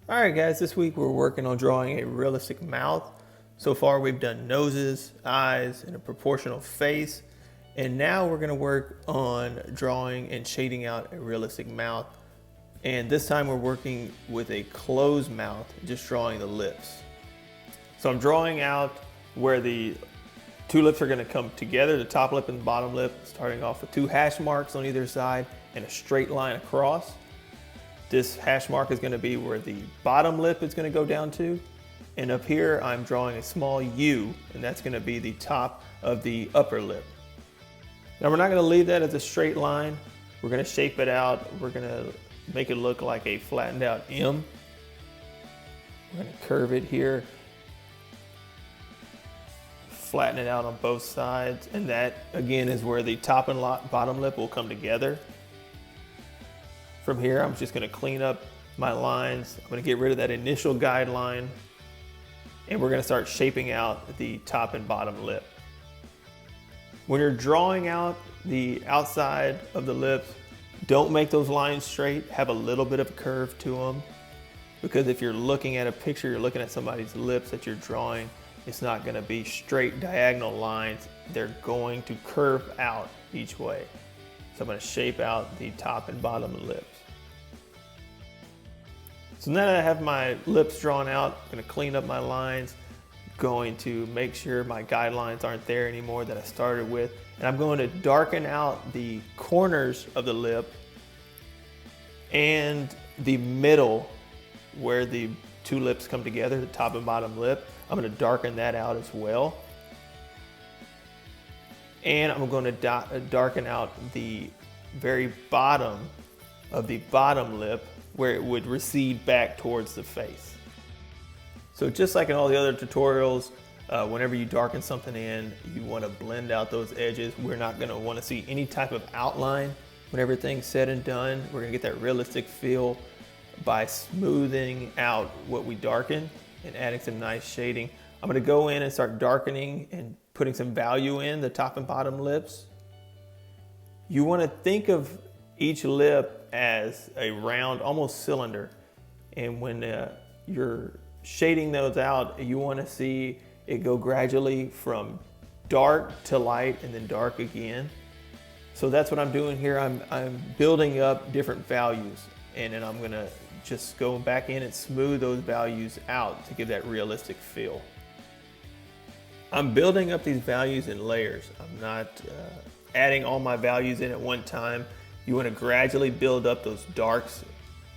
All right, guys, this week we're working on drawing a realistic mouth. So far we've done noses, eyes, and a proportional face. And now we're gonna work on drawing and shading out a realistic mouth. And this time we're working with a closed mouth, just drawing the lips. So I'm drawing out where the two lips are gonna come together, the top lip and the bottom lip, starting off with two hash marks on either side and a straight line across. This hash mark is going to be where the bottom lip is going to go down to. And up here, I'm drawing a small U, and that's going to be the top of the upper lip. Now we're not going to leave that as a straight line. We're going to shape it out. We're going to make it look like a flattened out M. We're going to curve it here. Flatten it out on both sides. And that, again, is where the top and bottom lip will come together. From here, I'm just going to clean up my lines. I'm going to get rid of that initial guideline, and we're going to start shaping out the top and bottom lip. When you're drawing out the outside of the lips, don't make those lines straight. Have a little bit of a curve to them, because if you're looking at a picture, you're looking at somebody's lips that you're drawing, it's not going to be straight diagonal lines. They're going to curve out each way. So I'm going to shape out the top and bottom lips. So now that I have my lips drawn out, I'm going to clean up my lines, going to make sure my guidelines aren't there anymore that I started with. And I'm going to darken out the corners of the lip and the middle where the two lips come together, the top and bottom lip. I'm going to darken that out as well. And I'm going to darken out the very bottom of the bottom lip where it would recede back towards the face. So just like in all the other tutorials, whenever you darken something in, you want to blend out those edges. We're not going to want to see any type of outline when everything's said and done. We're going to get that realistic feel by smoothing out what we darken and adding some nice shading. I'm going to go in and start darkening and putting some value in the top and bottom lips. You want to think of each lip as a round, almost cylinder. And when you're shading those out, you want to see it go gradually from dark to light and then dark again. So that's what I'm doing here. I'm building up different values, and then I'm going to just go back in and smooth those values out to give that realistic feel. I'm building up these values in layers. I'm not adding all my values in at one time. You want to gradually build up those darks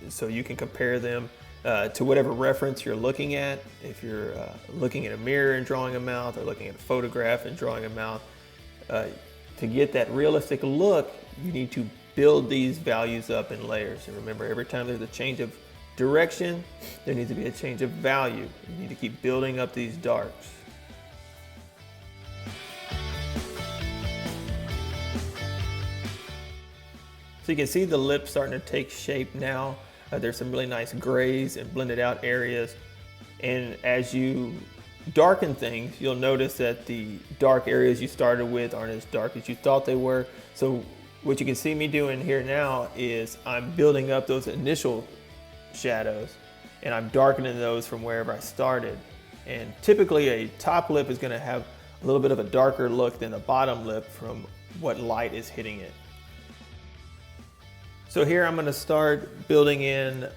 so you can compare them to whatever reference you're looking at. If you're looking at a mirror and drawing a mouth, or looking at a photograph and drawing a mouth, to get that realistic look, you need to build these values up in layers. And remember, every time there's a change of direction, there needs to be a change of value. You need to keep building up these darks. So you can see the lips starting to take shape now. There's some really nice grays and blended out areas. And as you darken things, you'll notice that the dark areas you started with aren't as dark as you thought they were. So what you can see me doing here now is I'm building up those initial shadows, and I'm darkening those from wherever I started. And typically a top lip is going to have a little bit of a darker look than the bottom lip from what light is hitting it. So here I'm going to start building in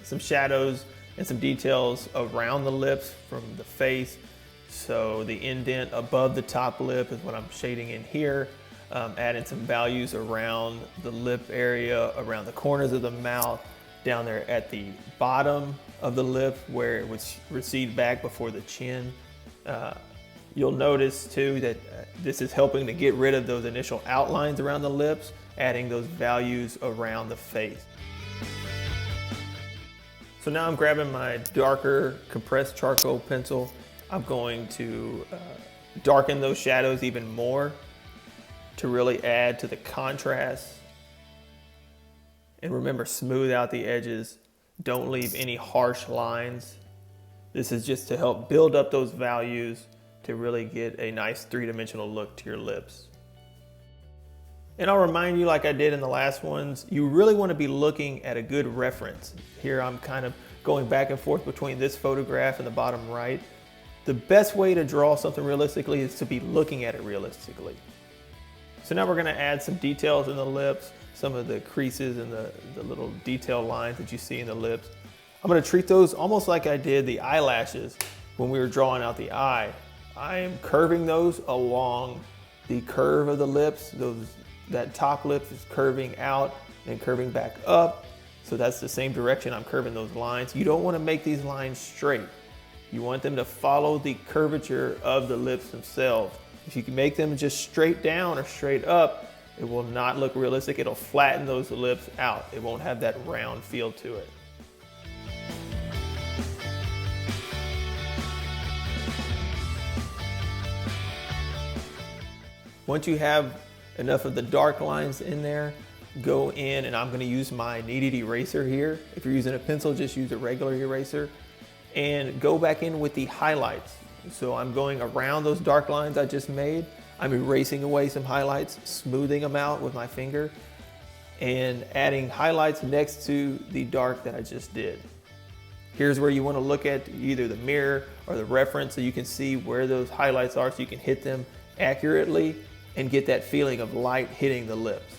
some shadows and some details around the lips from the face. So the indent above the top lip is what I'm shading in here. Adding some values around the lip area, around the corners of the mouth, down there at the bottom of the lip where it would recede back before the chin. You'll notice too that this is helping to get rid of those initial outlines around the lips, adding those values around the face. So now I'm grabbing my darker compressed charcoal pencil. I'm going to darken those shadows even more to really add to the contrast. And remember, smooth out the edges. Don't leave any harsh lines. This is just to help build up those values to really get a nice three-dimensional look to your lips. And I'll remind you, like I did in the last ones, you really want to be looking at a good reference. Here I'm kind of going back and forth between this photograph and the bottom right. The best way to draw something realistically is to be looking at it realistically. So now we're going to add some details in the lips, some of the creases and the little detail lines that you see in the lips. I'm going to treat those almost like I did the eyelashes when we were drawing out the eye. I am curving those along the curve of the lips. That top lip is curving out and curving back up. So that's the same direction I'm curving those lines. You don't want to make these lines straight. You want them to follow the curvature of the lips themselves. If you can make them just straight down or straight up, it will not look realistic. It'll flatten those lips out. It won't have that round feel to it. Once you have enough of the dark lines in there, go in, and I'm going to use my kneaded eraser here. If you're using a pencil, just use a regular eraser, and go back in with the highlights. So I'm going around those dark lines I just made. I'm erasing away some highlights, smoothing them out with my finger, and adding highlights next to the dark that I just did. Here's where you want to look at either the mirror or the reference so you can see where those highlights are, so you can hit them accurately and get that feeling of light hitting the lips.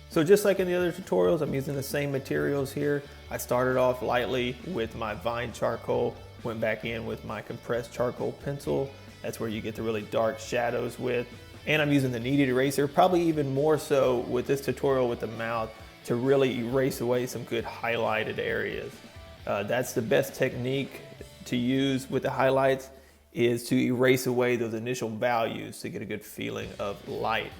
So just like in the other tutorials, I'm using the same materials here. I started off lightly with my Vine charcoal, went back in with my compressed charcoal pencil. That's where you get the really dark shadows with. And I'm using the kneaded eraser, probably even more so with this tutorial with the mouth, to really erase away some good highlighted areas. That's the best technique to use with the highlights, is to erase away those initial values to get a good feeling of light.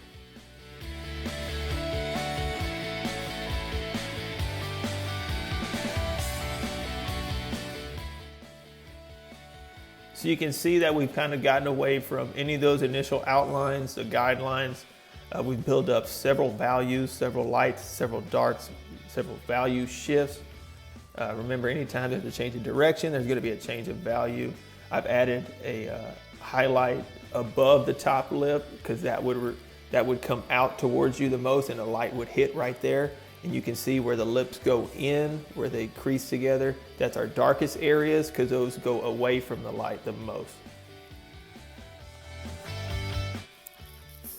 So you can see that we've kind of gotten away from any of those initial outlines, the guidelines. We've built up several values, several lights, several darks, several value shifts. Remember, anytime there's a change of direction, there's going to be a change of value. I've added a highlight above the top lip because that would come out towards you the most, and the light would hit right there. And you can see where the lips go in, where they crease together. That's our darkest areas because those go away from the light the most.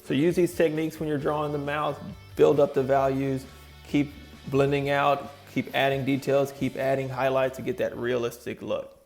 So use these techniques when you're drawing the mouth, build up the values, keep blending out, keep adding details, keep adding highlights to get that realistic look.